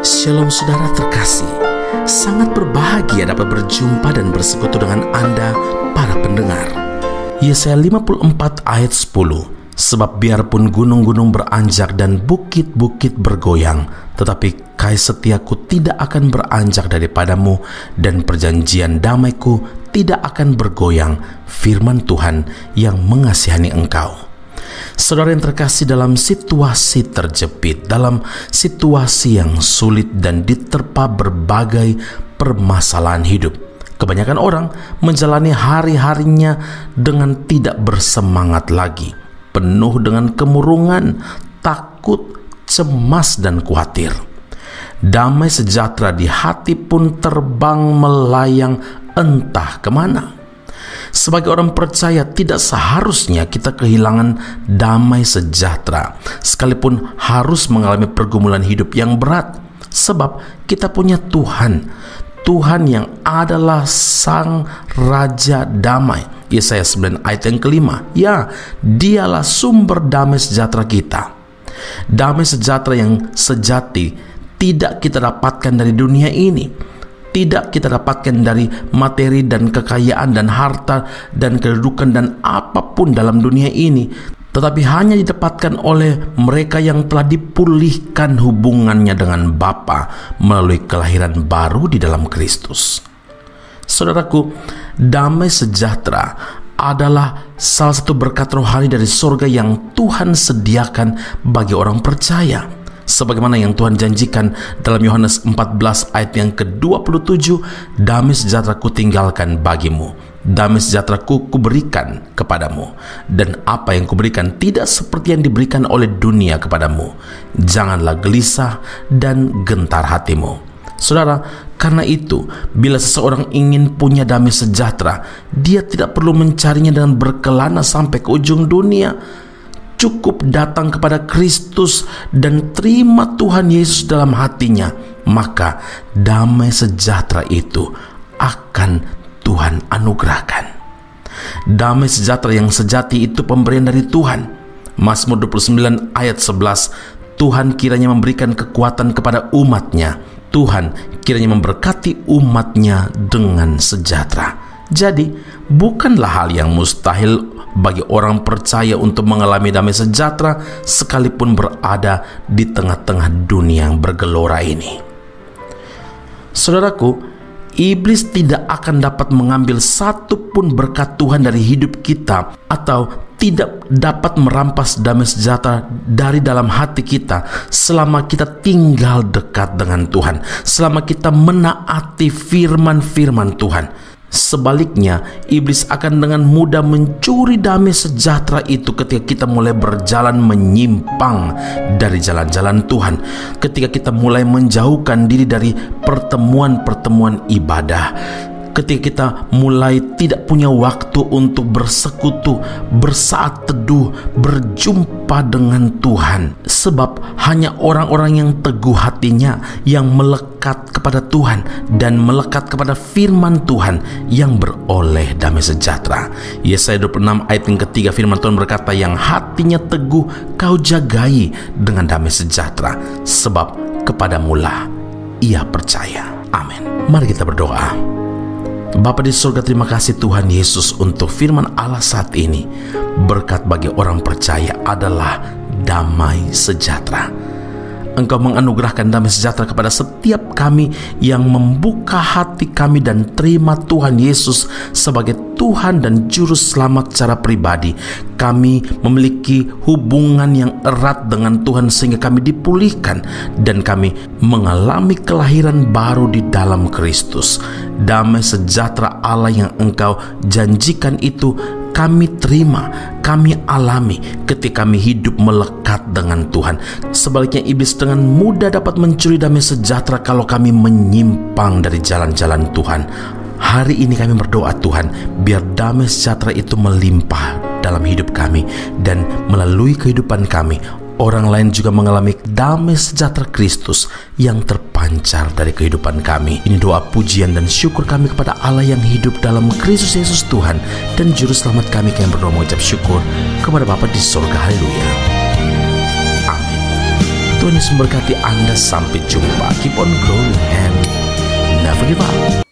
Shalom saudara terkasih, sangat berbahagia dapat berjumpa dan bersekutu dengan Anda para pendengar. Yesaya 54 ayat 10, sebab biarpun gunung-gunung beranjak dan bukit-bukit bergoyang, tetapi kasih setiaku tidak akan beranjak daripadamu dan perjanjian damaiku tidak akan bergoyang, firman Tuhan yang mengasihani engkau. Saudara yang terkasih, dalam situasi terjepit, dalam situasi yang sulit dan diterpa berbagai permasalahan hidup, kebanyakan orang menjalani hari-harinya dengan tidak bersemangat lagi, penuh dengan kemurungan, takut, cemas, dan khawatir. Damai sejahtera di hati pun terbang melayang entah kemana. Sebagai orang percaya, tidak seharusnya kita kehilangan damai sejahtera, sekalipun harus mengalami pergumulan hidup yang berat, sebab kita punya Tuhan yang adalah Sang Raja Damai. Yesaya 9 ayat yang kelima, ya, Dialah sumber damai sejahtera kita. Damai sejahtera yang sejati tidak kita dapatkan dari dunia ini, tidak kita dapatkan dari materi dan kekayaan dan harta dan kedudukan dan apapun dalam dunia ini, tetapi hanya didapatkan oleh mereka yang telah dipulihkan hubungannya dengan Bapa melalui kelahiran baru di dalam Kristus. Saudaraku, damai sejahtera adalah salah satu berkat rohani dari surga yang Tuhan sediakan bagi orang percaya. Sebagaimana yang Tuhan janjikan dalam Yohanes 14 ayat yang ke-27, damai sejahtera ku tinggalkan bagimu, damai sejahtera ku berikan kepadamu, dan apa yang kuberikan tidak seperti yang diberikan oleh dunia kepadamu. Janganlah gelisah dan gentar hatimu. Saudara, karena itu, bila seseorang ingin punya damai sejahtera, dia tidak perlu mencarinya dengan berkelana sampai ke ujung dunia. Cukup datang kepada Kristus dan terima Tuhan Yesus dalam hatinya, maka damai sejahtera itu akan Tuhan anugerahkan. Damai sejahtera yang sejati itu pemberian dari Tuhan. Mazmur 29 ayat 11, Tuhan kiranya memberikan kekuatan kepada umat-Nya. Tuhan kiranya memberkati umat-Nya dengan sejahtera. Jadi, bukanlah hal yang mustahil bagi orang percaya untuk mengalami damai sejahtera sekalipun berada di tengah-tengah dunia yang bergelora ini. Saudaraku, iblis tidak akan dapat mengambil satu pun berkat Tuhan dari hidup kita, atau tidak dapat merampas damai sejahtera dari dalam hati kita selama kita tinggal dekat dengan Tuhan, selama kita menaati firman-firman Tuhan. Sebaliknya, iblis akan dengan mudah mencuri damai sejahtera itu ketika kita mulai berjalan menyimpang dari jalan-jalan Tuhan, ketika kita mulai menjauhkan diri dari pertemuan-pertemuan ibadah, ketika kita mulai tidak punya waktu untuk bersekutu, bersaat teduh, berjumpa dengan Tuhan. Sebab hanya orang-orang yang teguh hatinya, yang melekat kepada Tuhan dan melekat kepada firman Tuhan, yang beroleh damai sejahtera. Yesaya 26 ayat yang ketiga, firman Tuhan berkata, yang hatinya teguh kau jagai dengan damai sejahtera, sebab kepadamulah ia percaya. Amin. Mari kita berdoa. Bapa di surga, terima kasih Tuhan Yesus untuk firman Allah saat ini. Berkat bagi orang percaya adalah damai sejahtera. Engkau menganugerahkan damai sejahtera kepada setiap kami yang membuka hati kami dan terima Tuhan Yesus sebagai Tuhan dan Juru Selamat secara pribadi. Kami memiliki hubungan yang erat dengan Tuhan sehingga kami dipulihkan dan kami mengalami kelahiran baru di dalam Kristus. Damai sejahtera Allah yang Engkau janjikan itu kami terima, kami alami ketika kami hidup melekat dengan Tuhan. Sebaliknya, iblis dengan mudah dapat mencuri damai sejahtera kalau kami menyimpang dari jalan-jalan Tuhan. Hari ini kami berdoa Tuhan, biar damai sejahtera itu melimpah dalam hidup kami, dan melalui kehidupan kami, orang lain juga mengalami damai sejahtera Kristus yang terpancar dari kehidupan kami. Ini doa pujian dan syukur kami kepada Allah yang hidup dalam Kristus Yesus Tuhan dan Juru Selamat kami. Kami berdoa mengucap syukur kepada Bapa di surga. Haleluya. Amin. Tuhan Yesus memberkati Anda. Sampai jumpa. Keep on growing and never give up.